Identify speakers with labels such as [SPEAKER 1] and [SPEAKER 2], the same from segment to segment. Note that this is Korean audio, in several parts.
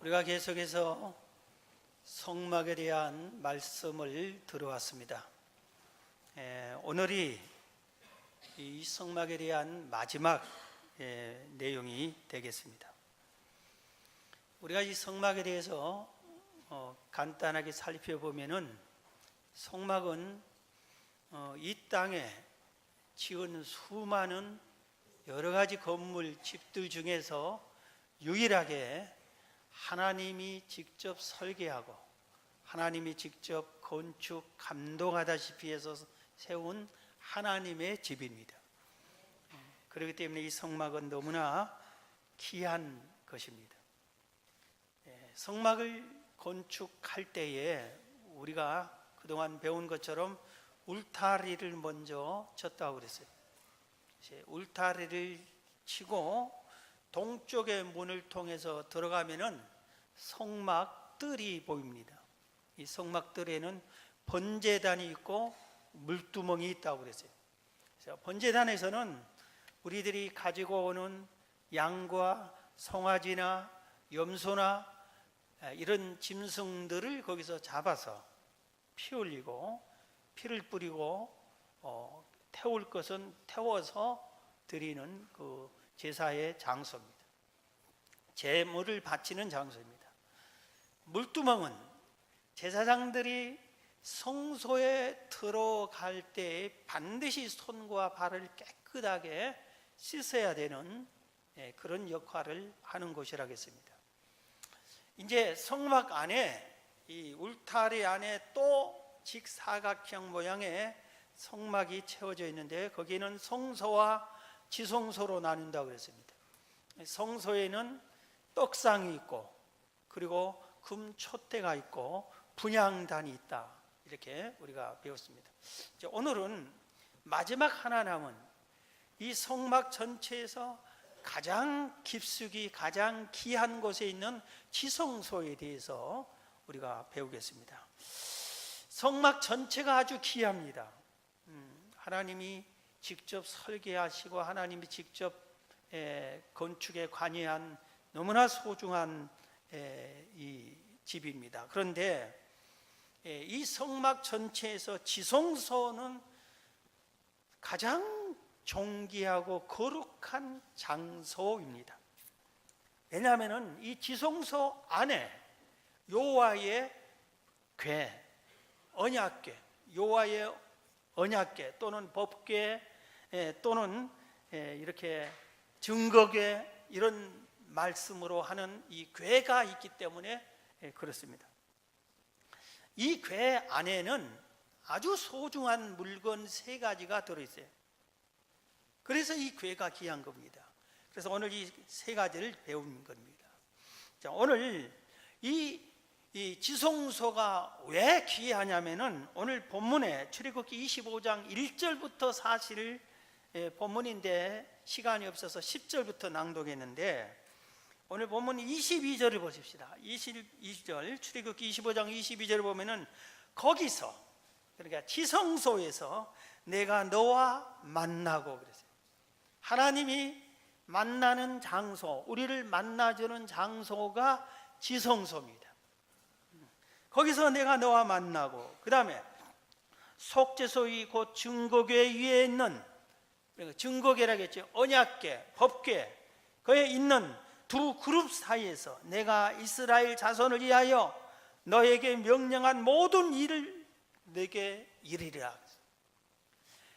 [SPEAKER 1] 우리가 계속해서 성막에 대한 말씀을 들어왔습니다. 오늘이 이 성막에 대한 마지막 내용이 되겠습니다. 우리가 이 성막에 대해서 간단하게 살펴보면은 성막은 이 땅에 지은 수많은 여러 가지 건물, 집들 중에서 유일하게 하나님이 직접 설계하고 하나님이 직접 건축 감독하다시피 해서 세운 하나님의 집입니다. 그렇기 때문에 이 성막은 너무나 귀한 것입니다. 성막을 건축할 때에 우리가 그동안 배운 것처럼 울타리를 먼저 쳤다고 그랬어요. 울타리를 치고 동쪽의 문을 통해서 들어가면은 성막들이 보입니다. 이 성막들에는 번제단이 있고 물두멍이 있다고 그랬어요. 그래서 번제단에서는 우리들이 가지고 오는 양과 송아지나 염소나 이런 짐승들을 거기서 잡아서 피 흘리고 피를 뿌리고 태울 것은 태워서 드리는 그 제사의 장소입니다. 제물을 바치는 장소입니다. 물두멍은 제사장들이 성소에 들어갈 때 반드시 손과 발을 깨끗하게 씻어야 되는 그런 역할을 하는 곳이라겠습니다. 이제 성막 안에 이 울타리 안에 또 직사각형 모양의 성막이 채워져 있는데 거기는 성소와 지성소로 나눈다고 그랬습니다. 성소에는 떡상이 있고 그리고 금촛대가 있고 분향단이 있다, 이렇게 우리가 배웠습니다. 오늘은 마지막 하나 남은 이 성막 전체에서 가장 깊숙이 가장 귀한 곳에 있는 지성소에 대해서 우리가 배우겠습니다. 성막 전체가 아주 귀합니다. 하나님이 직접 설계하시고 하나님이 직접 건축에 관여한 너무나 소중한 이 집입니다. 그런데 이 성막 전체에서 지성소는 가장 존귀하고 거룩한 장소입니다. 왜냐하면 이 지성소 안에 여호와의 궤, 언약궤, 여호와의 언약궤 또는 법궤 또는 이렇게 증거궤, 이런 말씀으로 하는 이 궤가 있기 때문에 그렇습니다. 이 궤 안에는 아주 소중한 물건 3가지가 들어있어요. 그래서 이 궤가 귀한 겁니다. 그래서 오늘 이 3가지를 배우는 겁니다. 자, 오늘 이 지성소가 왜 귀하냐면은 오늘 본문에 출애굽기 25장 1절부터 사실 본문인데 시간이 없어서 10절부터 낭독했는데 오늘 본문 22절을 보십시다. 22절 출애굽기 25장 22절을 보면은 거기서, 그러니까 지성소에서 내가 너와 만나고 그랬어요. 하나님이 만나는 장소, 우리를 만나주는 장소가 지성소입니다. 거기서 내가 너와 만나고, 그 다음에 속죄소위 곧 증거궤 위에 있는, 증거궤라겠죠, 언약궤, 법궤, 거기에 있는 두 그룹 사이에서 내가 이스라엘 자손을 위하여 너에게 명령한 모든 일을 내게 이르리라.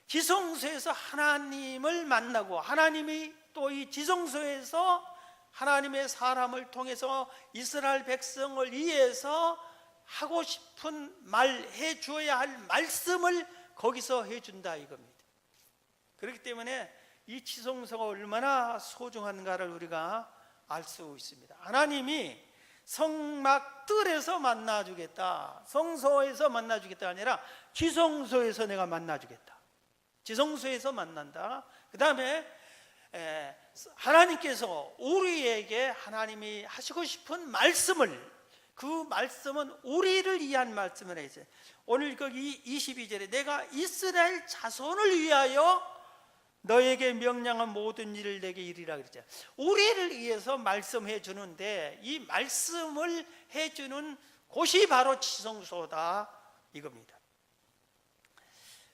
[SPEAKER 1] 지성소에서 하나님을 만나고 하나님이 또 이 지성소에서 하나님의 사람을 통해서 이스라엘 백성을 위해서 하고 싶은 말, 해줘야 할 말씀을 거기서 해준다 이겁니다. 그렇기 때문에 이 지성소가 얼마나 소중한가를 우리가 알 수 있습니다. 하나님이 성막들에서 만나주겠다, 성소에서 만나주겠다 아니라 지성소에서 내가 만나주겠다, 지성소에서 만난다. 그 다음에 하나님께서 우리에게 하나님이 하시고 싶은 말씀을, 그 말씀은 우리를 위한 말씀을 했어요. 오늘 거기 22절에 내가 이스라엘 자손을 위하여 너에게 명령한 모든 일을 내게 이르라 그랬잖아요. 우리를 위해서 말씀해 주는데 이 말씀을 해주는 곳이 바로 지성소다 이겁니다.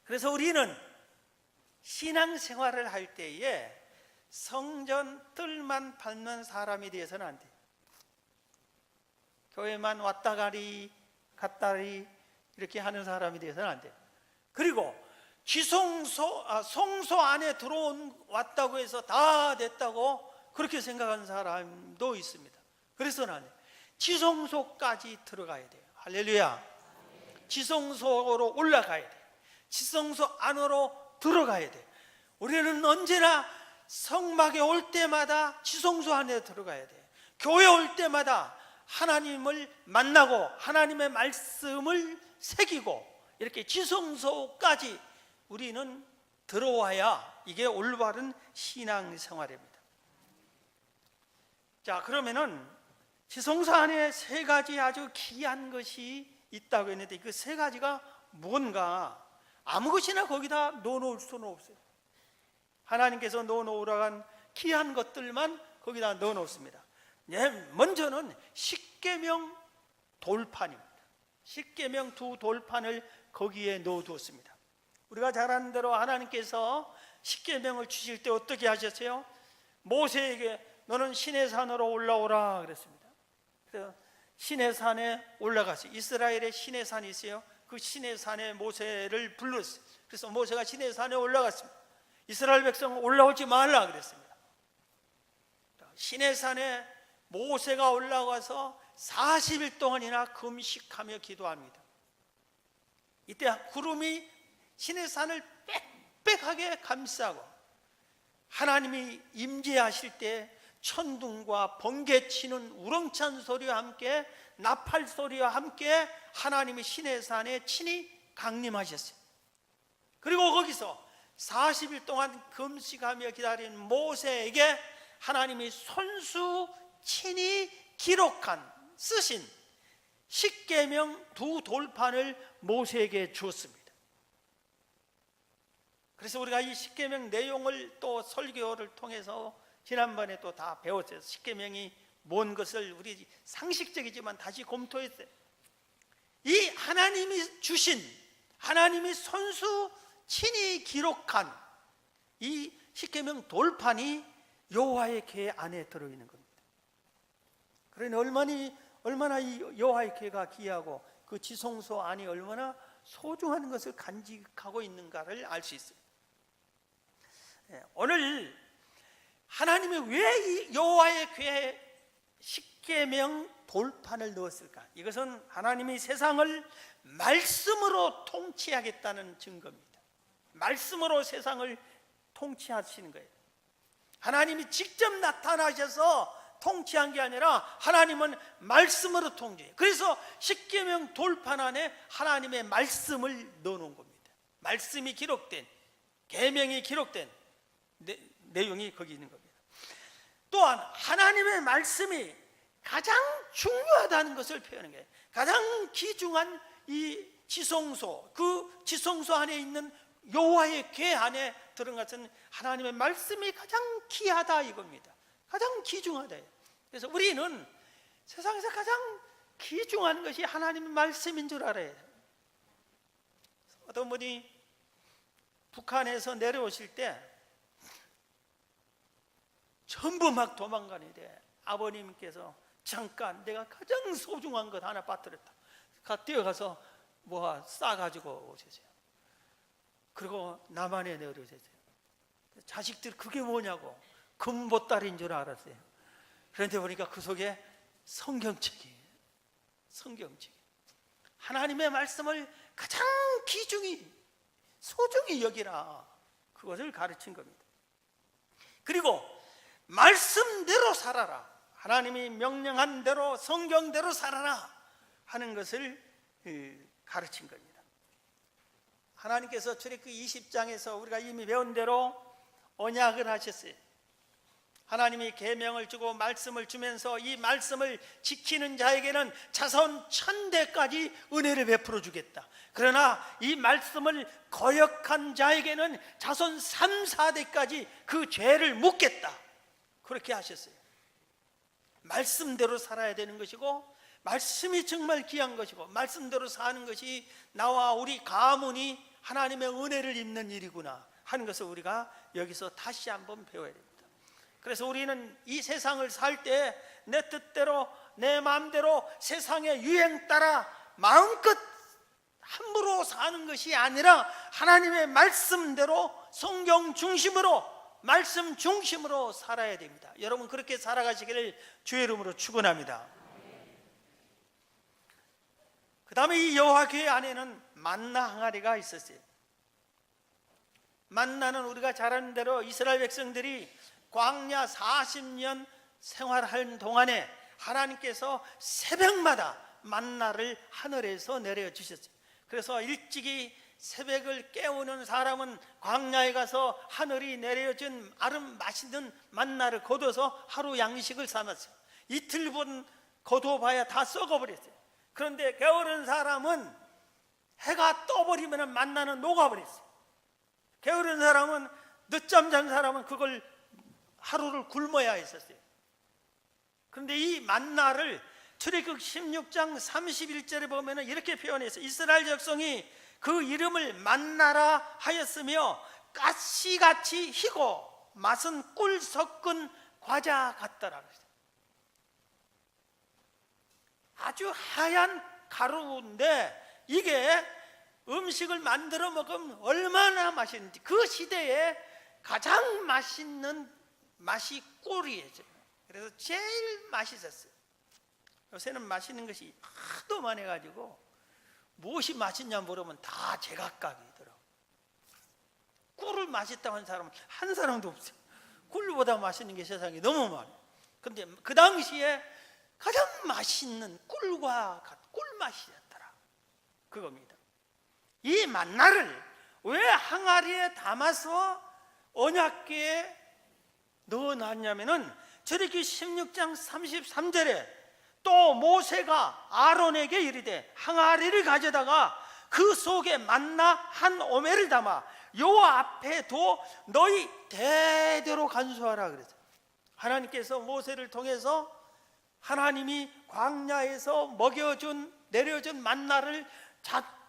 [SPEAKER 1] 그래서 우리는 신앙생활을 할 때에 성전 뜰만 밟는 사람이 되어서는 안 돼요. 교회만 왔다가리 갔다리 이렇게 하는 사람이 되어서는 안 돼요. 그리고 성소 안에 왔다고 해서 다 됐다고 그렇게 생각하는 사람도 있습니다. 그래서는 안 돼요. 지성소까지 들어가야 돼요. 할렐루야. 지성소로 올라가야 돼요. 지성소 안으로 들어가야 돼요. 우리는 언제나 성막에 올 때마다 지성소 안에 들어가야 돼요. 교회 올 때마다 하나님을 만나고 하나님의 말씀을 새기고 이렇게 지성소까지 우리는 들어와야 이게 올바른 신앙생활입니다. 자, 그러면은 지성소 안에 세 가지 아주 귀한 것이 있다고 했는데 그 세 가지가 뭔가 아무 것이나 거기다 넣어놓을 수는 없어요. 하나님께서 넣어놓으라고 한 귀한 것들만 거기다 넣어놓습니다. 먼저는 십계명 돌판입니다. 십계명 두 돌판을 거기에 넣어두었습니다. 우리가 잘 아는 대로 하나님께서 십계명을 주실 때 어떻게 하셨어요? 모세에게 너는 시내산으로 올라오라 그랬습니다. 그래서 시내산에 올라갔어요. 이스라엘의 시내산이 있어요. 그 시내산에 모세를 불렀어요. 그래서 모세가 시내산에 올라갔습니다. 이스라엘 백성 올라오지 말라 그랬습니다. 시내산에 모세가 올라가서 40일 동안이나 금식하며 기도합니다. 이때 구름이 시내산을 빽빽하게 감싸고 하나님이 임재하실 때 천둥과 번개치는 우렁찬 소리와 함께 나팔 소리와 함께 하나님이 시내산에 친히 강림하셨어요. 그리고 거기서 40일 동안 금식하며 기다린 모세에게 하나님이 손수 친히 쓰신 십계명 두 돌판을 모세에게 주었습니다. 그래서 우리가 이 십계명 내용을 또 설교를 통해서 지난번에 또 다 배웠어요. 십계명이 뭔 것을 우리 상식적이지만 다시 검토했어요. 이 하나님이 주신 하나님이 손수 친히 기록한 이 십계명 돌판이 여호와의 궤 안에 들어있는 겁니다. 그러니 얼마나 이 여호와의 궤가 귀하고 그 지성소 안이 얼마나 소중한 것을 간직하고 있는가를 알 수 있어요. 오늘 하나님이 왜 이 여호와의 궤에 십계명 돌판을 넣었을까? 이것은 하나님이 세상을 말씀으로 통치하겠다는 증거입니다. 말씀으로 세상을 통치하시는 거예요. 하나님이 직접 나타나셔서 통치한 게 아니라 하나님은 말씀으로 통치해요. 그래서 십계명 돌판 안에 하나님의 말씀을 넣어놓은 겁니다. 말씀이 기록된, 계명이 기록된 내용이 거기 있는 겁니다. 또한 하나님의 말씀이 가장 중요하다는 것을 표현한 거예요. 가장 귀중한 이 지성소, 그 지성소 안에 있는 여호와의 궤 안에 들어간 하나님의 말씀이 가장 귀하다 이겁니다. 가장 귀중하다. 그래서 우리는 세상에서 가장 귀중한 것이 하나님의 말씀인 줄 알아야 돼요. 어떤 분이 북한에서 내려오실 때 전부 막 도망가는데 아버님께서 잠깐 내가 가장 소중한 것 하나 빠뜨렸다. 뛰어가서 뭐 싸가지고 오셨어요. 그리고 남한에 내려오셨어요. 자식들 그게 뭐냐고 금보따리인 줄 알았어요. 그런데 보니까 그 속에 성경책이에요. 성경책. 하나님의 말씀을 가장 소중히 여기라. 그것을 가르친 겁니다. 그리고 말씀대로 살아라. 하나님이 명령한 대로 성경대로 살아라 하는 것을 가르친 겁니다. 하나님께서 출애굽기 20장에서 우리가 이미 배운 대로 언약을 하셨어요. 하나님이 계명을 주고 말씀을 주면서 이 말씀을 지키는 자에게는 자손 1000대까지 은혜를 베풀어 주겠다. 그러나 이 말씀을 거역한 자에게는 자손 3, 4대까지 그 죄를 묻겠다. 그렇게 하셨어요. 말씀대로 살아야 되는 것이고, 말씀이 정말 귀한 것이고, 말씀대로 사는 것이 나와 우리 가문이 하나님의 은혜를 입는 일이구나 하는 것을 우리가 여기서 다시 한번 배워야 됩니다. 그래서 우리는 이 세상을 살 때 내 뜻대로 내 마음대로 세상의 유행 따라 마음껏 함부로 사는 것이 아니라 하나님의 말씀대로 성경 중심으로, 말씀 중심으로 살아야 됩니다. 여러분 그렇게 살아가시기를 주의 이름으로 축원합니다. 그 다음에 이 여호와교회 안에는 만나 항아리가 있었어요. 만나는 우리가 잘 아는 대로 이스라엘 백성들이 광야 40년 생활하는 동안에 하나님께서 새벽마다 만나를 하늘에서 내려주셨어요. 그래서 일찍이 새벽을 깨우는 사람은 광야에 가서 하늘이 내려준 아름 맛있는 만나를 거둬서 하루 양식을 삼았어요. 이틀 분 거둬봐야 다 썩어버렸어요. 그런데 게으른 사람은 해가 떠버리면 만나는 녹아버렸어요. 게으른 사람은, 늦잠 잔 사람은 그걸 하루를 굶어야 했었어요. 그런데 이 만나를 출애굽 16장 31절에 보면 이렇게 표현해서 이스라엘 백성이 그 이름을 만나라 하였으며 가시같이 희고 맛은 꿀 섞은 과자 같더라. 아주 하얀 가루인데 이게 음식을 만들어 먹으면 얼마나 맛있는지, 그 시대에 가장 맛있는 맛이 꿀이에요. 그래서 제일 맛있었어요. 요새는 맛있는 것이 하도 많아가지고 무엇이 맛있냐 물으면 다 제각각이더라고요. 꿀을 맛있다고 하는 사람은 한 사람도 없어요. 꿀보다 맛있는 게 세상에 너무 많아요. 그런데 그 당시에 가장 맛있는 꿀과 꿀맛이었더라. 그겁니다. 이 만나를 왜 항아리에 담아서 언약궤에 넣어놨냐면은 출애굽기 16장 33절에 또 모세가 아론에게 이르되 항아리를 가져다가 그 속에 만나 한 오멜을 담아 여호와 앞에 둬 너희 대대로 간수하라 그랬어요. 하나님께서 모세를 통해서 하나님이 광야에서 내려준 만나를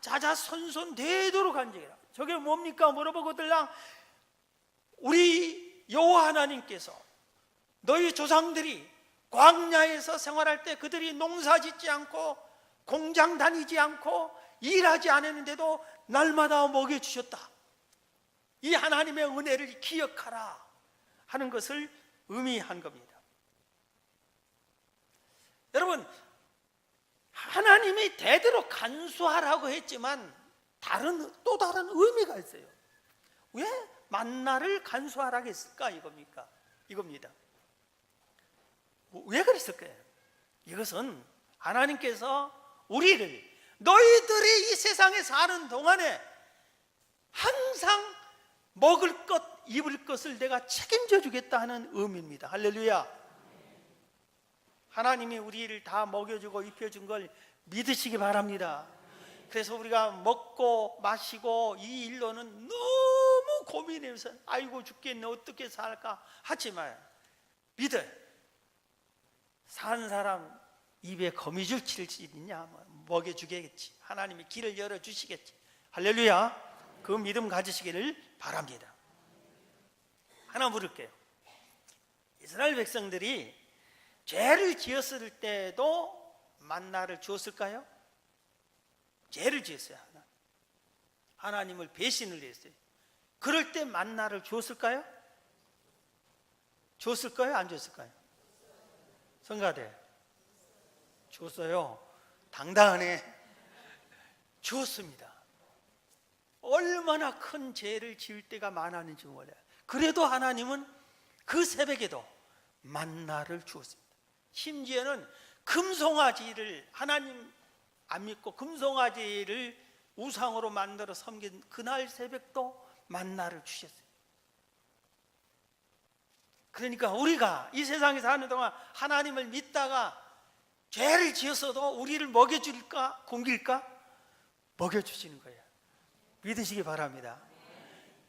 [SPEAKER 1] 자자손손 대대로 간직해라. 저게 뭡니까 물어보거들랑 우리 여호와 하나님께서 너희 조상들이 광야에서 생활할 때 그들이 농사 짓지 않고 공장 다니지 않고 일하지 않았는데도 날마다 먹여주셨다. 이 하나님의 은혜를 기억하라 하는 것을 의미한 겁니다. 여러분, 하나님이 대대로 간수하라고 했지만 또 다른 의미가 있어요. 왜 만나를 간수하라고 했을까? 이겁니다. 왜 그랬을까요? 이것은 하나님께서 우리를 너희들이 이 세상에 사는 동안에 항상 먹을 것, 입을 것을 내가 책임져 주겠다 하는 의미입니다. 할렐루야. 하나님이 우리를 다 먹여주고 입혀준 걸 믿으시기 바랍니다. 그래서 우리가 먹고 마시고 이 일로는 너무 고민해서 아이고 죽겠네 어떻게 살까 하지만 믿어요. 산 사람 입에 거미줄 칠 수 있냐? 먹여주겠지. 하나님이 길을 열어주시겠지. 할렐루야. 그 믿음 가지시기를 바랍니다. 하나 물을게요. 이스라엘 백성들이 죄를 지었을 때도 만나를 주었을까요? 죄를 지었어요. 하나님을 배신을 했어요. 그럴 때 만나를 주었을까요? 줬을까요? 안 줬을까요? 성가대 줬어요. 당당하네. 주었습니다. 얼마나 큰 죄를 지을 때가 많았는지 몰라요. 그래도 하나님은 그 새벽에도 만나를 주었습니다. 심지어는 금송아지를, 하나님 안 믿고 금송아지를 우상으로 만들어 섬긴 그날 새벽도 만나를 주셨어요. 그러니까 우리가 이 세상에 사는 동안 하나님을 믿다가 죄를 지었어도 우리를 먹여줄까 굶길까? 먹여주시는 거예요. 믿으시기 바랍니다.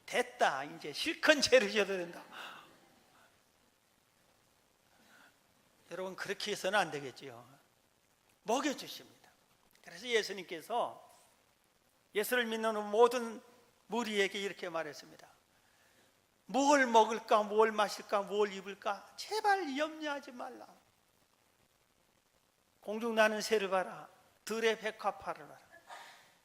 [SPEAKER 1] 됐다, 이제 실컷 죄를 지어도 된다. 여러분, 그렇게 해서는 안 되겠지요. 먹여주십니다. 그래서 예수님께서 예수를 믿는 모든 무리에게 이렇게 말했습니다. 뭘 먹을까, 뭘 마실까, 뭘 입을까 제발 염려하지 말라. 공중 나는 새를 봐라. 들의 백합화를 봐라.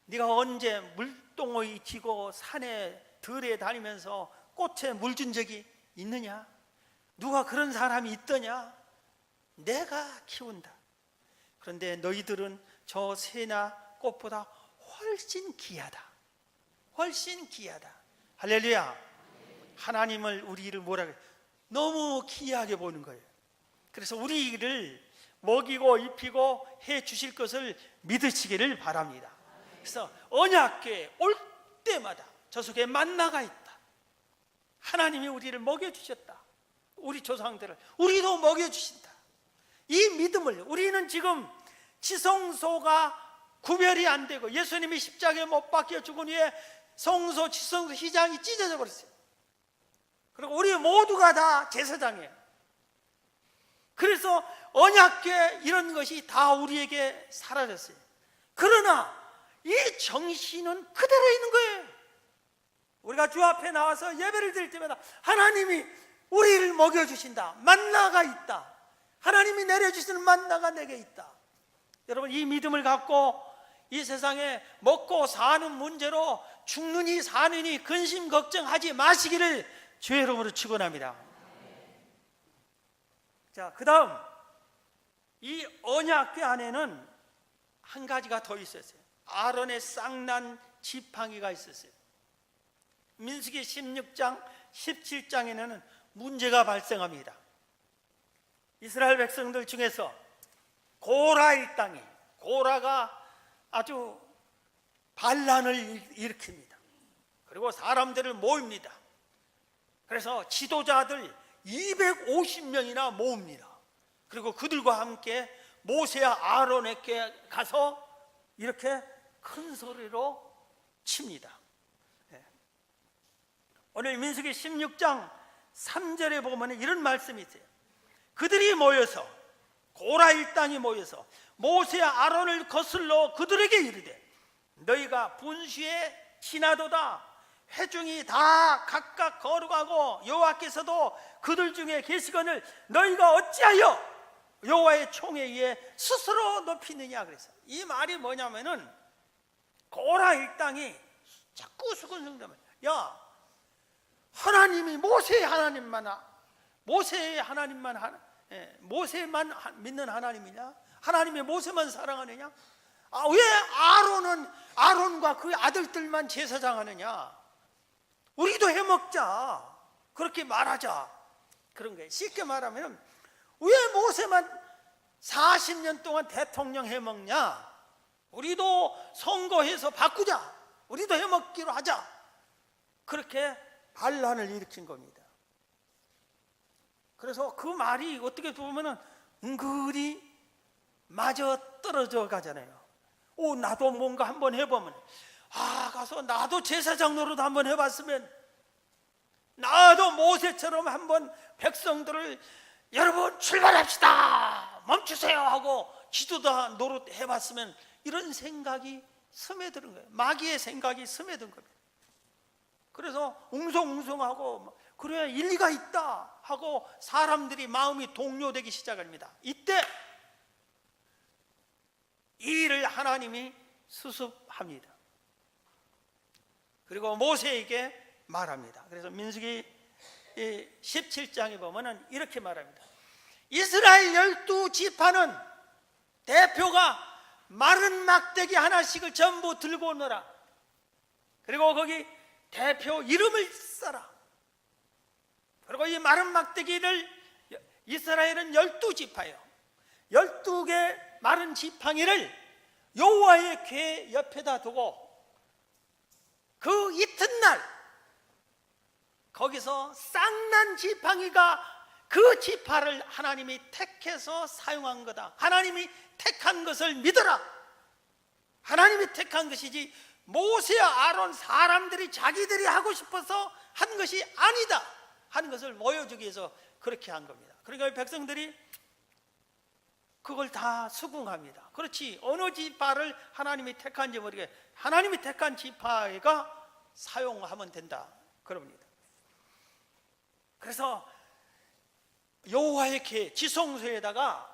[SPEAKER 1] 네가 언제 물동이 지고 산에 들에 다니면서 꽃에 물 준 적이 있느냐? 누가 그런 사람이 있더냐? 내가 키운다. 그런데 너희들은 저 새나 꽃보다 훨씬 귀하다. 훨씬 귀하다. 할렐루야. 하나님을, 우리를 뭐라 그래? 너무 귀하게 보는 거예요. 그래서 우리를 먹이고 입히고 해 주실 것을 믿으시기를 바랍니다. 그래서 언약궤에 올 때마다 저 속에 만나가 있다. 하나님이 우리를 먹여주셨다. 우리 조상들을 우리도 먹여주신다. 이 믿음을, 우리는 지금 지성소가 구별이 안 되고 예수님이 십자가에 못 박혀 죽은 후에 성소, 지성소 휘장이 찢어져 버렸어요. 그리고 우리 모두가 다 제사장이에요. 그래서 언약궤 이런 것이 다 우리에게 사라졌어요. 그러나 이 정신은 그대로 있는 거예요. 우리가 주 앞에 나와서 예배를 드릴 때마다 하나님이 우리를 먹여주신다. 만나가 있다. 하나님이 내려주시는 만나가 내게 있다. 여러분, 이 믿음을 갖고 이 세상에 먹고 사는 문제로 죽느니 사느니 근심 걱정하지 마시기를 주의 이름으로 축원합니다. 자, 그 다음 이 언약궤 안에는 한 가지가 더 있었어요. 아론의 쌍난 지팡이가 있었어요. 민수기 16장 17장에는 문제가 발생합니다. 이스라엘 백성들 중에서 고라 일당이, 고라가 아주 반란을 일으킵니다. 그리고 사람들을 모입니다. 그래서 지도자들 250명이나 모읍니다. 그리고 그들과 함께 모세와 아론에게 가서 이렇게 큰 소리로 칩니다. 오늘 민수기 16장 3절에 보면 이런 말씀이 있어요. 그들이 모여서, 고라 일당이 모여서 모세와 아론을 거슬러 그들에게 이르되 너희가 분수에 지나도다. 회중이 다 각각 거룩하고 여호와께서도 그들 중에 계시거늘 너희가 어찌하여 여호와의 총에 의해 스스로 높이느냐. 그래서 이 말이 뭐냐면은 고라 일당이 자꾸 수근승대면, 야, 하나님이 모세의 모세만 믿는 하나님이냐? 하나님이 모세만 사랑하느냐? 왜 아론과 그 아들들만 제사장 하느냐? 우리도 해먹자. 그렇게 말하자. 그런 거예요. 쉽게 말하면 왜 모세만 40년 동안 대통령 해먹냐? 우리도 선거해서 바꾸자. 우리도 해먹기로 하자. 그렇게 반란을 일으킨 겁니다. 그래서 그 말이 어떻게 보면 은근히 맞아 떨어져 가잖아요. 나도 뭔가 한번 해보면, 가서 나도 제사장 노릇 한번 해봤으면, 나도 모세처럼 한번 백성들을 여러분 출발합시다, 멈추세요 하고 지도자 노릇 해봤으면, 이런 생각이 스며드는 거예요. 마귀의 생각이 스며든 겁니다. 그래서 웅성웅성하고 그래 일리가 있다 하고 사람들이 마음이 동요되기 시작합니다. 이때 이 일을 하나님이 수습합니다. 그리고 모세에게 말합니다. 그래서 민수기 17장에 보면은 이렇게 말합니다. 이스라엘 12지파는 대표가 마른 막대기 하나씩을 전부 들고 오너라. 그리고 거기 대표 이름을 써라. 그리고 이 마른 막대기를, 이스라엘은 12지파예요. 12개 마른 지팡이를 여호와의 궤 옆에다 두고 그 이튿날 거기서 쌍난 지팡이가 그 지파를 하나님이 택해서 사용한 거다. 하나님이 택한 것을 믿어라. 하나님이 택한 것이지 모세와 아론 사람들이 자기들이 하고 싶어서 한 것이 아니다 하는 것을 보여주기 위해서 그렇게 한 겁니다. 그러니까 백성들이 그걸 다 수긍합니다. 그렇지, 어느 지파를 하나님이 택한지 모르게 하나님이 택한 지파가 사용하면 된다 그럽니다. 그래서 여호와의 계 지성소에다가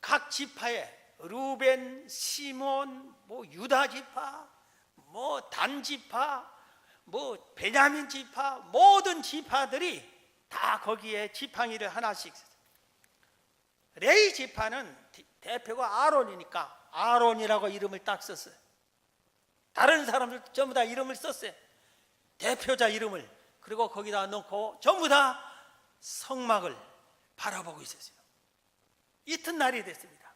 [SPEAKER 1] 각 지파에 루벤, 시몬, 유다 지파, 단 지파, 베냐민 지파, 모든 지파들이 다 거기에 지팡이를 하나씩 있었어요. 레위 지파는 대표가 아론이니까 아론이라고 이름을 딱 썼어요. 다른 사람들 전부 다 이름을 썼어요. 대표자 이름을. 그리고 거기다 넣고 전부 다 성막을 바라보고 있었어요. 이튿날이 됐습니다.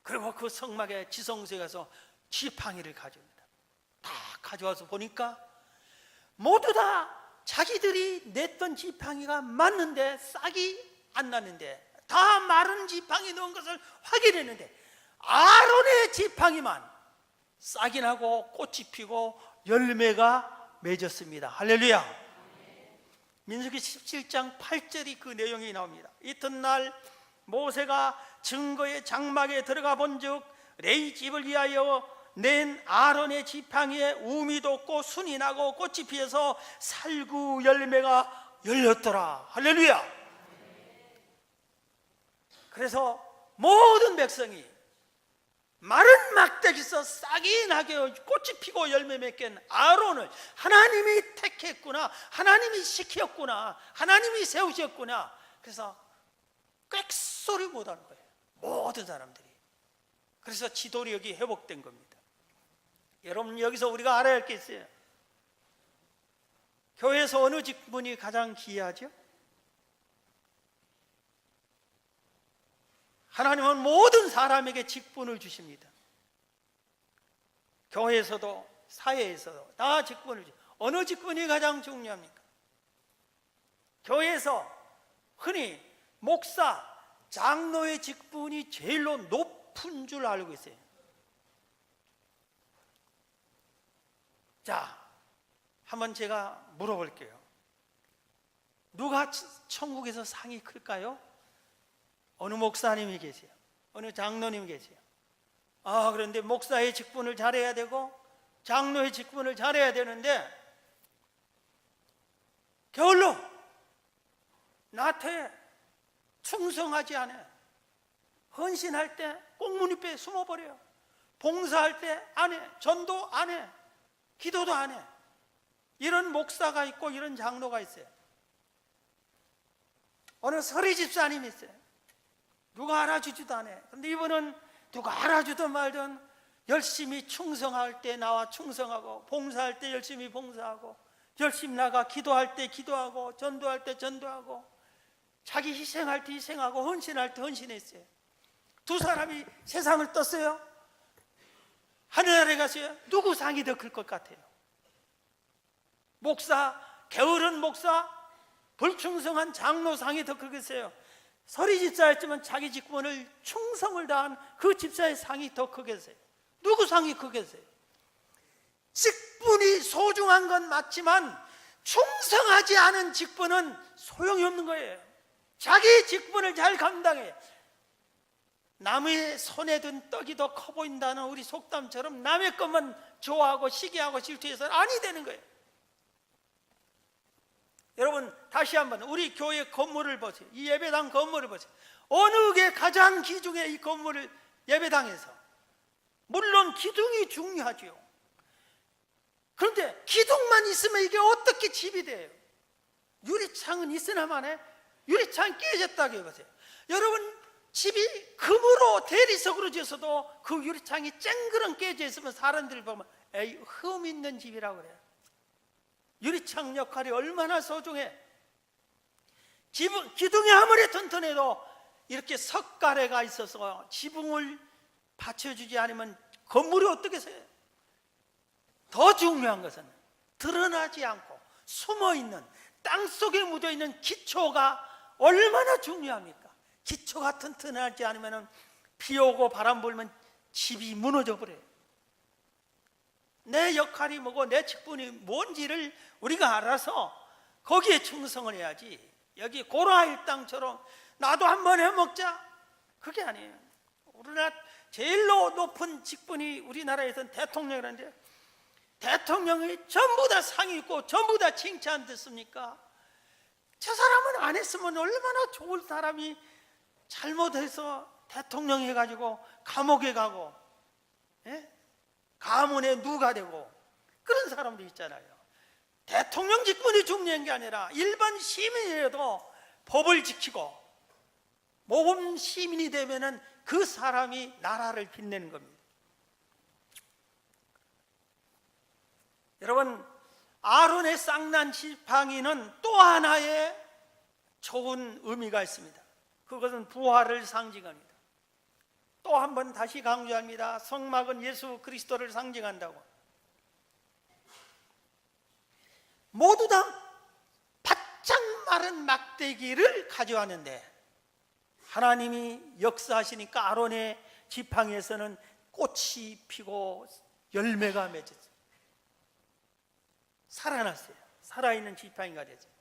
[SPEAKER 1] 그리고 그 성막에 지성소에 가서 지팡이를 가져옵니다. 다 가져와서 보니까 모두 다 자기들이 냈던 지팡이가 맞는데 싹이 안 났는데, 다 마른 지팡이 넣은 것을 확인했는데 아론의 지팡이만 싹이 나고 꽃이 피고 열매가 맺었습니다. 할렐루야. 민수기 17장 8절이 그 내용이 나옵니다. 이튿날 모세가 증거의 장막에 들어가 본즉 레위 집을 위하여 낸 아론의 지팡이에 우미 돋고 순이 나고 꽃이 피어서 살구 열매가 열렸더라. 할렐루야. 그래서 모든 백성이 마른 막대기에서 싹이 나게 꽃이 피고 열매 맺게 아론을 하나님이 택했구나, 하나님이 시켰구나, 하나님이 세우셨구나. 그래서 꽥소리 못하는 거예요, 모든 사람들이. 그래서 지도력이 회복된 겁니다. 여러분, 여기서 우리가 알아야 할 게 있어요. 교회에서 어느 직분이 가장 귀하죠? 하나님은 모든 사람에게 직분을 주십니다. 교회에서도 사회에서도 다 직분을 주십니다. 어느 직분이 가장 중요합니까? 교회에서 흔히 목사, 장로의 직분이 제일로 높은 줄 알고 있어요. 자, 한번 제가 물어볼게요. 누가 천국에서 상이 클까요? 어느 목사님이 계세요? 어느 장로님이 계세요? 그런데 목사의 직분을 잘해야 되고 장로의 직분을 잘해야 되는데 게을러, 나한테 충성하지 않아. 헌신할 때 꽁무니뼈에 숨어버려요. 봉사할 때 안 해. 전도 안 해. 기도도 안 해. 이런 목사가 있고 이런 장로가 있어요. 어느 서리 집사님이 있어요. 누가 알아주지도 않아. 근데 이분은 누가 알아주든 말든 열심히 충성할 때 나와 충성하고, 봉사할 때 열심히 봉사하고, 열심히 나가 기도할 때 기도하고, 전도할 때 전도하고, 자기 희생할 때 희생하고, 헌신할 때 헌신했어요. 두 사람이 세상을 떴어요. 하늘나라에 갔어요. 누구 상이 더 클 것 같아요? 목사, 게으른 목사, 불충성한 장로 상이 더 크겠어요? 서리 집사였지만 자기 직분을 충성을 다한 그 집사의 상이 더 크겠어요? 누구 상이 크겠어요? 직분이 소중한 건 맞지만 충성하지 않은 직분은 소용이 없는 거예요. 자기 직분을 잘 감당해. 남의 손에 든 떡이 더 커 보인다는 우리 속담처럼 남의 것만 좋아하고 시기하고 질투해서는 아니 되는 거예요. 여러분, 다시 한번 우리 교회 건물을 보세요. 이 예배당 건물을 보세요. 어느 게 가장 기중에 이 건물을 예배당에서, 물론 기둥이 중요하죠. 그런데 기둥만 있으면 이게 어떻게 집이 돼요? 유리창은 있으나만 해. 유리창 깨졌다고 해보세요. 여러분, 집이 금으로 대리석으로 지어서도 그 유리창이 쨍그런 깨져 있으면 사람들이 보면 에이, 흠 있는 집이라고 그래요. 유리창 역할이 얼마나 소중해. 기둥이 아무리 튼튼해도 이렇게 석가래가 있어서 지붕을 받쳐주지 않으면 건물이 어떻게 서요? 더 중요한 것은 드러나지 않고 숨어있는 땅속에 묻어있는 기초가 얼마나 중요합니까? 기초가 튼튼하지 않으면 비 오고 바람 불면 집이 무너져 버려요. 내 역할이 뭐고 내 직분이 뭔지를 우리가 알아서 거기에 충성을 해야지, 여기 고라일 땅처럼 나도 한번 해먹자, 그게 아니에요. 우리나라 제일 높은 직분이 우리나라에서는 대통령이라는데, 대통령이 전부 다 상이 있고 전부 다 칭찬 듣습니까? 저 사람은 안 했으면 얼마나 좋은 사람이 잘못해서 대통령 해가지고 감옥에 가고, 예? 가문의 누가 되고 그런 사람도 있잖아요. 대통령 직분이 중요한 게 아니라 일반 시민이라도 법을 지키고 모범 시민이 되면은 그 사람이 나라를 빛내는 겁니다. 여러분, 아론의 쌍난 지팡이는 또 하나의 좋은 의미가 있습니다. 그것은 부활을 상징합니다. 또 한 번 다시 강조합니다. 성막은 예수 그리스도를 상징한다고. 모두 다 바짝 마른 막대기를 가져왔는데 하나님이 역사하시니까 아론의 지팡이에서는 꽃이 피고 열매가 맺었어요. 살아났어요. 살아있는 지팡이가 됐어요.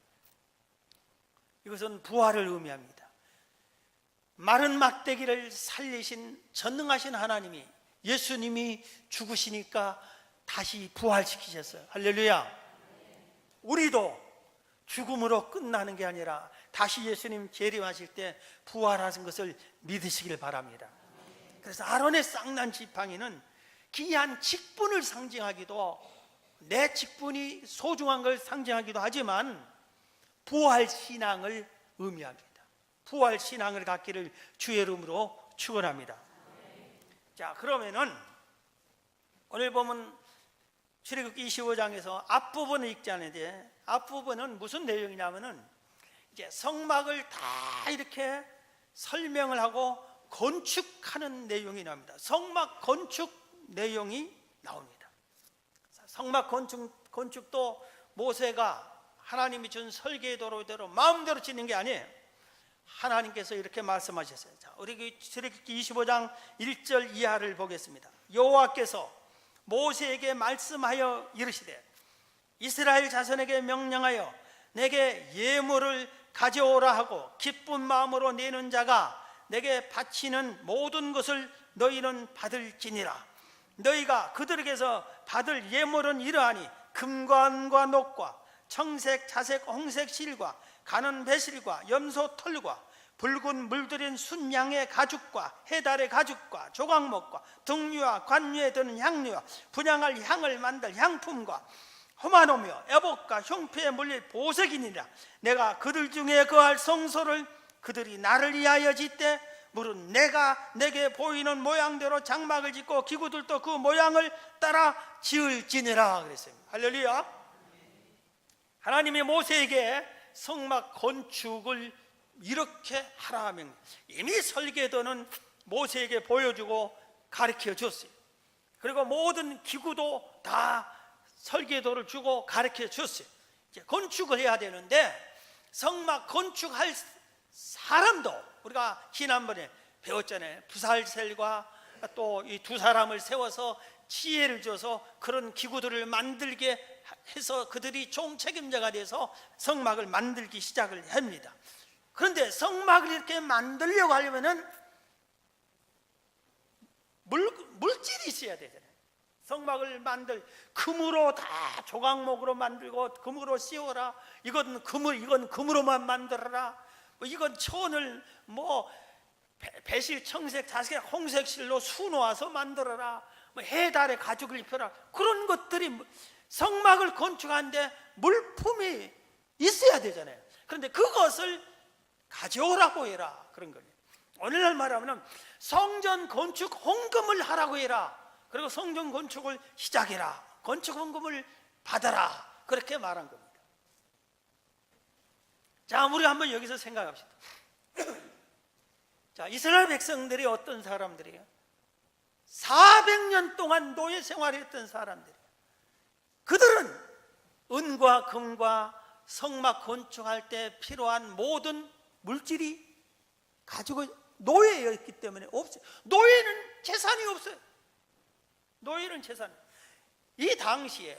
[SPEAKER 1] 이것은 부활을 의미합니다. 마른 막대기를 살리신 전능하신 하나님이, 예수님이 죽으시니까 다시 부활시키셨어요. 할렐루야. 우리도 죽음으로 끝나는 게 아니라 다시 예수님 재림하실 때 부활하신 것을 믿으시길 바랍니다. 그래서 아론의 쌍난 지팡이는 귀한 직분을 상징하기도, 내 직분이 소중한 걸 상징하기도 하지만 부활 신앙을 의미합니다. 부활 신앙을 갖기를 주의 이름으로 축원합니다. 자, 그러면은 오늘 보면 출애굽기 25장에서 앞부분을 읽지 않는데, 앞부분은 무슨 내용이냐면은 이제 성막을 다 이렇게 설명을 하고 건축하는 내용이 나옵니다. 성막 건축 내용이 나옵니다. 성막 건축도 모세가 하나님이 준 설계도로대로 마음대로 짓는 게 아니에요. 하나님께서 이렇게 말씀하셨어요. 자, 우리 출애굽기 25장 1절 이하를 보겠습니다. 여호와께서 모세에게 말씀하여 이르시되, 이스라엘 자손에게 명령하여 내게 예물을 가져오라 하고 기쁜 마음으로 내는 자가 내게 바치는 모든 것을 너희는 받을지니라. 너희가 그들에게서 받을 예물은 이러하니 금관과 녹과 청색, 자색, 홍색 실과 가는 배실과 염소 털과 붉은 물들인 순양의 가죽과 해달의 가죽과 조각목과 등류와 관유에 드는 향료와 분향할 향을 만들 향품과 호마노며 애복과 흉패에 물릴 보석이니라. 내가 그들 중에 거할 성소를 그들이 나를 위하여 짓되 물은 내가 내게 보이는 모양대로 장막을 짓고 기구들도 그 모양을 따라 지을지니라 그랬어요. 할렐루야. 하나님이 모세에게 성막 건축을 이렇게 하라 하면 이미 설계도는 모세에게 보여주고 가르쳐 줬어요. 그리고 모든 기구도 다 설계도를 주고 가르쳐 줬어요. 이제 건축을 해야 되는데 성막 건축할 사람도 우리가 지난번에 배웠잖아요. 부살셀과 또 이 두 사람을 세워서 지혜를 줘서 그런 기구들을 만들게 해서 그들이 총책임자가 돼서 성막을 만들기 시작을 합니다. 그런데 성막을 이렇게 만들려고 하려면은 물질이 있어야 되잖아요. 성막을 만들 금으로 다 조각목으로 만들고 금으로 씌워라. 이건 금으로만 만들어라. 이건 천을 배실, 청색, 자색, 홍색 실로 수놓아서 만들어라. 해달의 가죽을 입혀라. 그런 것들이 성막을 건축하는데 물품이 있어야 되잖아요. 그런데 그것을 가져오라고 해라. 그런 거예요. 오늘날 말하면 성전 건축 헌금을 하라고 해라. 그리고 성전 건축을 시작해라. 건축 헌금을 받아라. 그렇게 말한 겁니다. 자, 우리 한번 여기서 생각합시다. 자, 이스라엘 백성들이 어떤 사람들이에요? 400년 동안 노예 생활했던 사람들이에요. 그들은 은과 금과 성막 건축할 때 필요한 모든 물질이 가지고 노예였기 때문에 없어요. 노예는 재산이 없어요. 노예는 재산. 이 당시에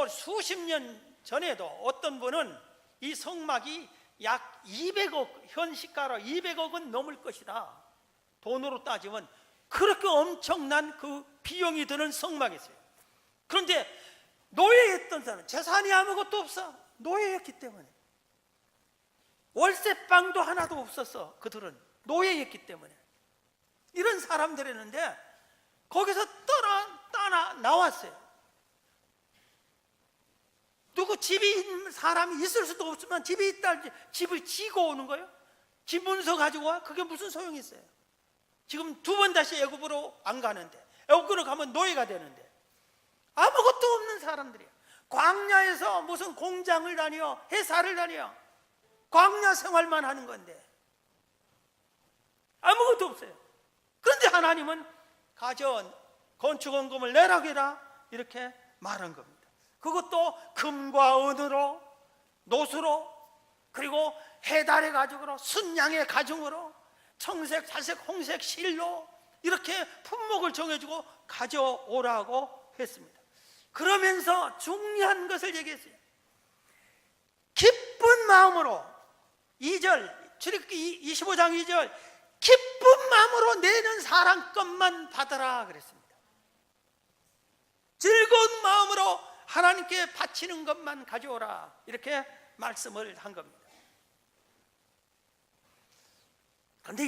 [SPEAKER 1] 수십 년 전에도 어떤 분은 이 성막이 약 200억, 현 시가로 200억은 넘을 것이다. 돈으로 따지면 그렇게 엄청난 그 비용이 드는 성막이었어요. 그런데 노예였던 사람은 재산이 아무것도 없어. 노예였기 때문에. 월세방도 하나도 없었어. 그들은 노예였기 때문에. 이런 사람들이었는데 거기서 나왔어요. 누구 집이 있는 사람이 있을 수도 없지만 집이 있다, 집을 지고 오는 거예요. 집 문서 가지고 와? 그게 무슨 소용이 있어요? 지금 두 번 다시 애굽으로 안 가는데, 애굽으로 가면 노예가 되는데, 아무것도 없는 사람들이에요. 광야에서 무슨 공장을 다녀, 회사를 다녀, 광야 생활만 하는 건데 아무것도 없어요. 그런데 하나님은 가져온 건축원금을 내라고 해라, 이렇게 말한 겁니다. 그것도 금과 은으로, 노수로, 그리고 해달의 가죽으로, 순양의 가죽으로, 청색, 자색, 홍색 실로 이렇게 품목을 정해주고 가져오라고 했습니다. 그러면서 중요한 것을 얘기했어요. 기쁜 마음으로, 2절 출애굽기 25장 2절, 기쁜 마음으로 내는 사람 것만 받아라 그랬습니다. 즐거운 마음으로 하나님께 바치는 것만 가져오라, 이렇게 말씀을 한 겁니다. 그런데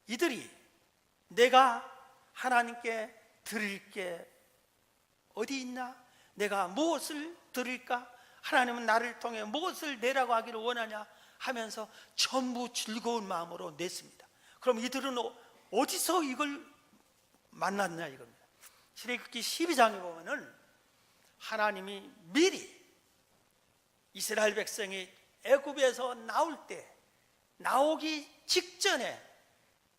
[SPEAKER 1] 이들이 내가 하나님께 드릴 게 어디 있나? 내가 무엇을 드릴까? 하나님은 나를 통해 무엇을 내라고 하기를 원하냐? 하면서 전부 즐거운 마음으로 냈습니다. 그럼 이들은 어디서 이걸 만났냐 이겁니다. 출애굽기 12장에 보면은 하나님이 미리 이스라엘 백성이 애굽에서 나오기 직전에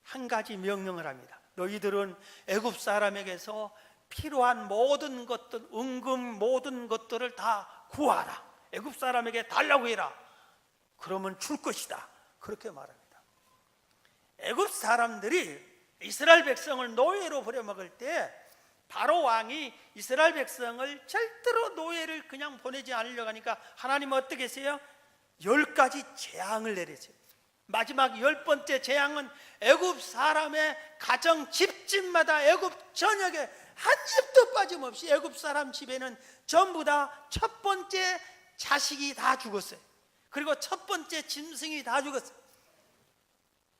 [SPEAKER 1] 한 가지 명령을 합니다. 너희들은 애굽 사람에게서 필요한 모든 것들, 은금 모든 것들을 다 구하라. 애굽 사람에게 달라고 해라. 그러면 줄 것이다. 그렇게 말합니다. 애굽 사람들이 이스라엘 백성을 노예로 부려먹을 때 바로 왕이 이스라엘 백성을 절대로 노예를 그냥 보내지 않으려고 하니까 하나님은 어떻게 했어요? 10가지 재앙을 내렸어요. 마지막 10번째 재앙은 애굽 사람의 가정 집집마다 애굽 전역에 한 집도 빠짐없이 애굽 사람 집에는 전부 다 첫 번째 자식이 다 죽었어요. 그리고 첫 번째 짐승이 다 죽었어요.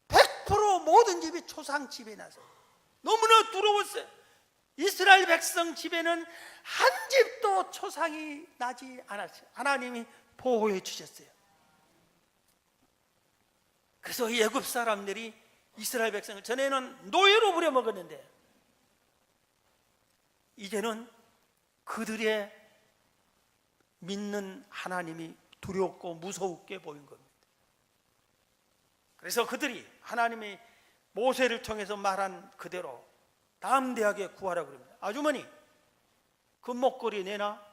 [SPEAKER 1] 100% 모든 집이 초상집에 나서 너무나 두려웠어요. 이스라엘 백성 집에는 한 집도 초상이 나지 않았어요. 하나님이 보호해 주셨어요. 그래서 이 애굽 사람들이 이스라엘 백성을 전에는 노예로 부려먹었는데 이제는 그들의 믿는 하나님이 두렵고 무섭게 보인 겁니다. 그래서 그들이 하나님이 모세를 통해서 말한 그대로 담대하게 구하라고 그럽니다. 아주머니, 금목걸이 내놔.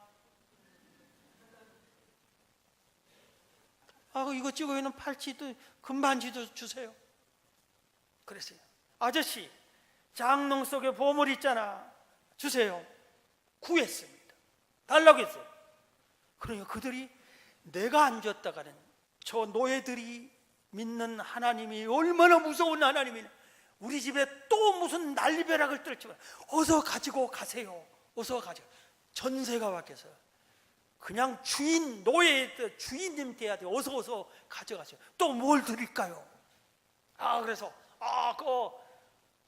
[SPEAKER 1] 이거 찍어 있는 팔찌도 금반지도 주세요. 그랬어요. 아저씨, 장롱 속에 보물 있잖아. 주세요. 구했습니다. 달라고 했어요. 그러니까 그들이 내가 안 줬다가는 저 노예들이 믿는 하나님이 얼마나 무서운 하나님이냐, 우리 집에 또 무슨 난리벼락을 떨지만 어서 가지고 가세요. 어서 가지고. 전세가 바뀌어서 그냥 노예 주인님 돼야 돼요. 어서 가져가세요. 또 뭘 드릴까요? 그래서 그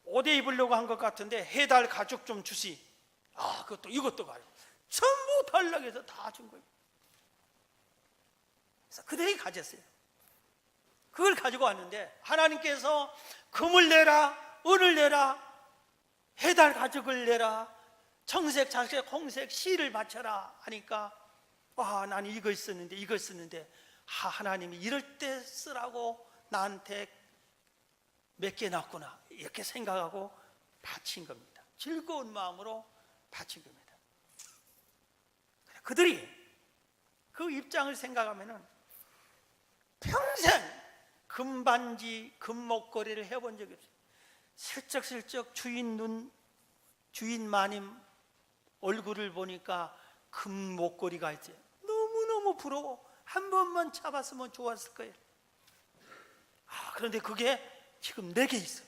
[SPEAKER 1] 옷에 입으려고 한 것 같은데 해달 가죽 좀 주시. 이것도 가요. 전부 달라고 해서 다 준 거예요. 그래서 그들이 가졌어요. 그걸 가지고 왔는데 하나님께서 금을 내라, 은을 내라, 해달 가죽을 내라, 청색, 자색, 홍색 실을 바쳐라 하니까 나는 이거 있었는데 하나님이 이럴 때 쓰라고 나한테 몇 개 놨구나, 이렇게 생각하고 바친 겁니다. 즐거운 마음으로 바친 겁니다. 그들이 그 입장을 생각하면은 평생 금반지, 금목걸이를 해본 적이 없어요. 슬쩍슬쩍 주인 마님 얼굴을 보니까 금목걸이가 있어요. 너무너무 부러워. 한 번만 잡았으면 좋았을 거예요. 그런데 그게 지금 4개 있어요.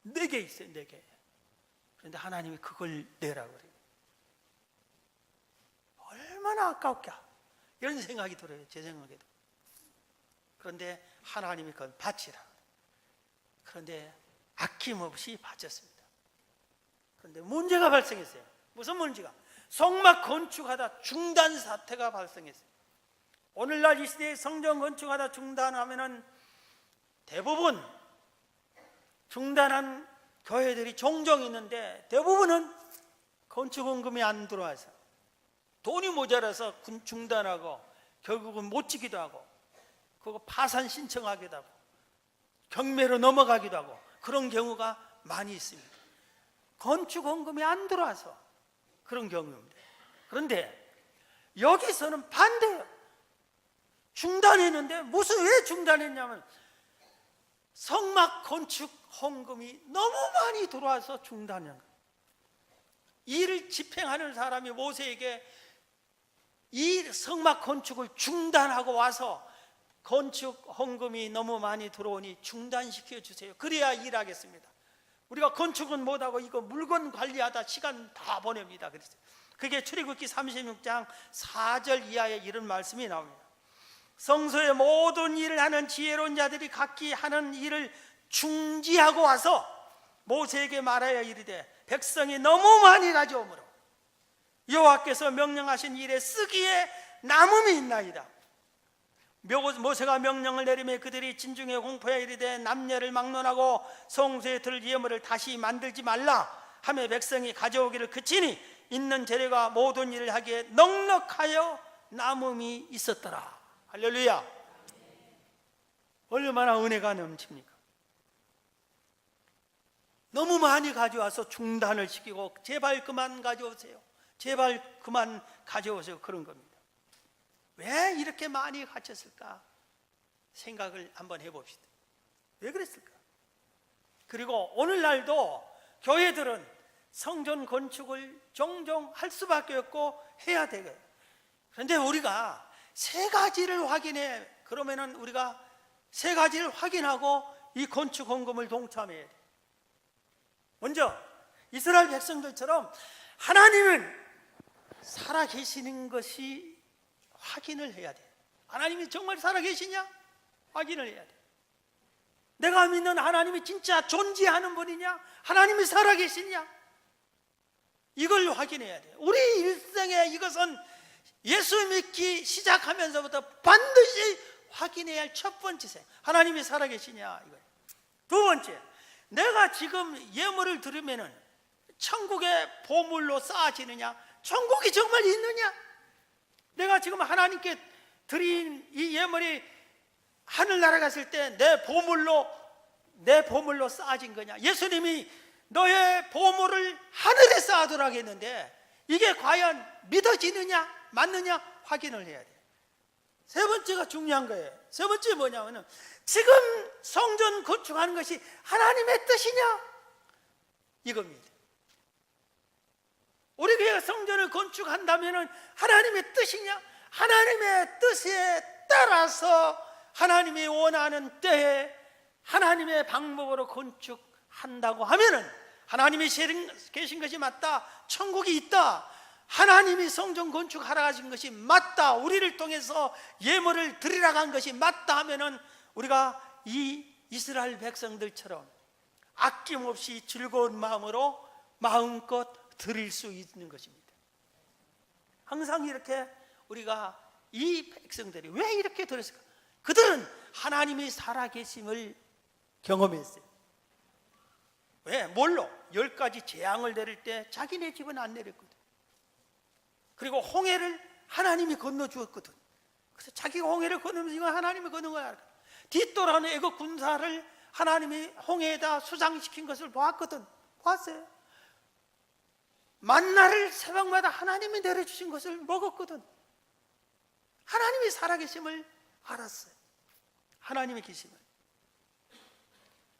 [SPEAKER 1] 4개 있어요. 4개. 그런데 하나님이 그걸 내라고 그래요. 얼마나 아까울까, 이런 생각이 들어요. 제 생각에도. 그런데 하나님이 그건 바치라. 그런데 아낌없이 바쳤습니다. 그런데 문제가 발생했어요. 무슨 문제가? 성막 건축하다 중단 사태가 발생했어요. 오늘날 이 시대에 성전 건축하다 중단하면은 대부분 중단한 교회들이 종종 있는데 대부분은 건축원금이 안 들어와서 돈이 모자라서 중단하고 결국은 못 지기도 하고 그거 파산 신청하기도 하고 경매로 넘어가기도 하고 그런 경우가 많이 있습니다. 건축원금이 안 들어와서 그런 경우입니다. 그런데 여기서는 반대예요. 중단했는데 왜 중단했냐면 성막 건축 헌금이 너무 많이 들어와서 중단한 거예요. 이를 집행하는 사람이 모세에게 이 성막 건축을 중단하고 와서 건축 헌금이 너무 많이 들어오니 중단시켜 주세요. 그래야 일하겠습니다. 우리가 건축은 못하고 이거 물건 관리하다 시간 다 보냅니다. 그랬어요. 그게 출애굽기 36장 4절 이하에 이런 말씀이 나옵니다. 성소의 모든 일을 하는 지혜로운 자들이 각기 하는 일을 중지하고 와서 모세에게 말하여 이르되 백성이 너무 많이 가져오므로 여호와께서 명령하신 일에 쓰기에 남음이 있나이다. 모세가 명령을 내리매 그들이 진중에 공포하여 이르되 남녀를 막론하고 성소에 들 예물을 다시 만들지 말라 하며 백성이 가져오기를 그치니 있는 재료가 모든 일을 하기에 넉넉하여 남음이 있었더라. 할렐루야. 얼마나 은혜가 넘칩니까? 너무 많이 가져와서 중단을 시키고 제발 그만 가져오세요. 제발 그만 가져오세요. 그런 겁니다. 왜 이렇게 많이 갇혔을까? 생각을 한번 해봅시다. 왜 그랬을까? 그리고 오늘날도 교회들은 성전 건축을 종종 할 수밖에 없고 해야 되고요. 그런데 우리가 3가지를 확인해. 그러면은 우리가 3가지를 확인하고 이 건축 헌금을 동참해야 돼. 먼저 이스라엘 백성들처럼 하나님은 살아계시는 것이 확인을 해야 돼. 하나님이 정말 살아계시냐? 확인을 해야 돼. 내가 믿는 하나님이 진짜 존재하는 분이냐? 하나님이 살아계시냐? 이걸 확인해야 돼. 우리 일생에 이것은 예수 믿기 시작하면서부터 반드시 확인해야 할 첫 번째 생. 하나님이 살아계시냐? 이거예요. 두 번째, 내가 지금 예물을 드리면은 천국의 보물로 쌓아지느냐? 천국이 정말 있느냐? 내가 지금 하나님께 드린 이 예물이 하늘나라 갔을 때 내 보물로 쌓아진 거냐? 예수님이 너의 보물을 하늘에 쌓아두라고 했는데 이게 과연 믿어지느냐 맞느냐 확인을 해야 돼요. 세 번째가 중요한 거예요. 세 번째 뭐냐면은 지금 성전 건축하는 것이 하나님의 뜻이냐 이겁니다. 우리 교회가 성전을 건축한다면은 하나님의 뜻이냐? 하나님의 뜻에 따라서 하나님이 원하는 때에 하나님의 방법으로 건축한다고 하면은 하나님이 계신 것이 맞다. 천국이 있다. 하나님이 성전 건축하라 하신 것이 맞다. 우리를 통해서 예물을 드리라고 한 것이 맞다 하면은 우리가 이 이스라엘 백성들처럼 아낌없이 즐거운 마음으로 마음껏 드릴 수 있는 것입니다. 항상 이렇게 우리가 이 백성들이 왜 이렇게 드렸을까? 그들은 하나님이 살아계심을 경험했어요. 왜? 뭘로? 10가지 재앙을 내릴 때 자기네 집은 안 내렸거든. 그리고 홍해를 하나님이 건너주었거든. 그래서 자기가 홍해를 건너면서 이건 하나님이 건너는 거야. 뒷돌아오는 애국 군사를 하나님이 홍해에다 수상시킨 것을 보았거든. 봤어요. 만나를 새벽마다 하나님이 내려주신 것을 먹었거든. 하나님이 살아계심을 알았어요. 하나님의 계심을,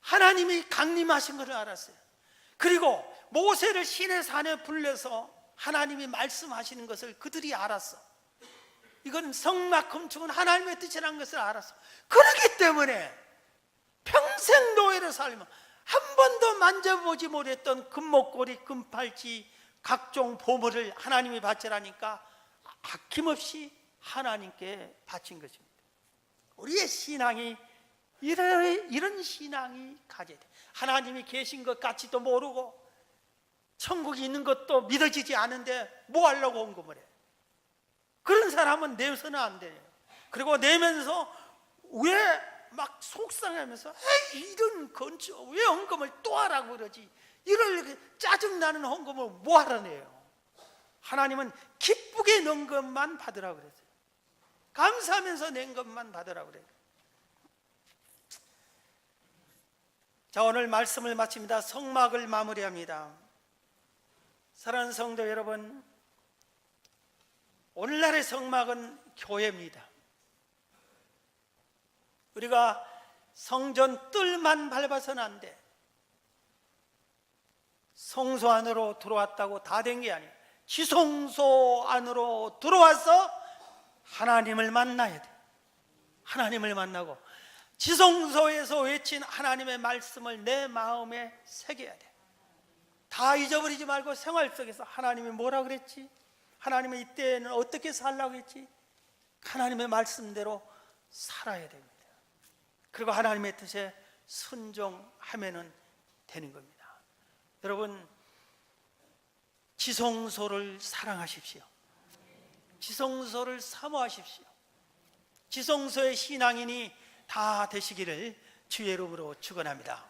[SPEAKER 1] 하나님이 강림하신 것을 알았어요. 그리고 모세를 시내 산에 불러서 하나님이 말씀하시는 것을 그들이 알았어. 이건 성막 건축은 하나님의 뜻이라는 것을 알았어. 그렇기 때문에 평생 노예로 살면 한 번도 만져보지 못했던 금목걸이, 금팔찌, 각종 보물을 하나님이 바치라니까 아낌없이 하나님께 바친 것입니다. 우리의 신앙이 이런 신앙이 가져야 돼. 하나님이 계신 것 같지도 모르고 천국이 있는 것도 믿어지지 않은데 뭐 하려고 헌금을 해? 그런 사람은 내서는 안 돼요. 그리고 내면서 왜 막 속상하면서 이런 건축 왜 헌금을 또 하라고 그러지? 이렇게 짜증나는 헌금을 뭐 하라네요. 하나님은 기쁘게 넣은 것만 받으라고 그랬어요. 감사하면서 낸 것만 받으라고 그래요. 자, 오늘 말씀을 마칩니다. 성막을 마무리합니다. 사랑하는 성도 여러분, 오늘날의 성막은 교회입니다. 우리가 성전 뜰만 밟아서는 안 돼. 성소 안으로 들어왔다고 다 된 게 아니에요. 지성소 안으로 들어와서 하나님을 만나야 돼. 하나님을 만나고 지성소에서 외친 하나님의 말씀을 내 마음에 새겨야 돼. 다 잊어버리지 말고 생활 속에서 하나님이 뭐라 그랬지? 하나님이 이때는 어떻게 살라고 했지? 하나님의 말씀대로 살아야 됩니다. 그리고 하나님의 뜻에 순종하면 되는 겁니다. 여러분, 지성소를 사랑하십시오. 지성소를 사모하십시오. 지성소의 신앙인이 다 되시기를 주의 이름으로 축원합니다.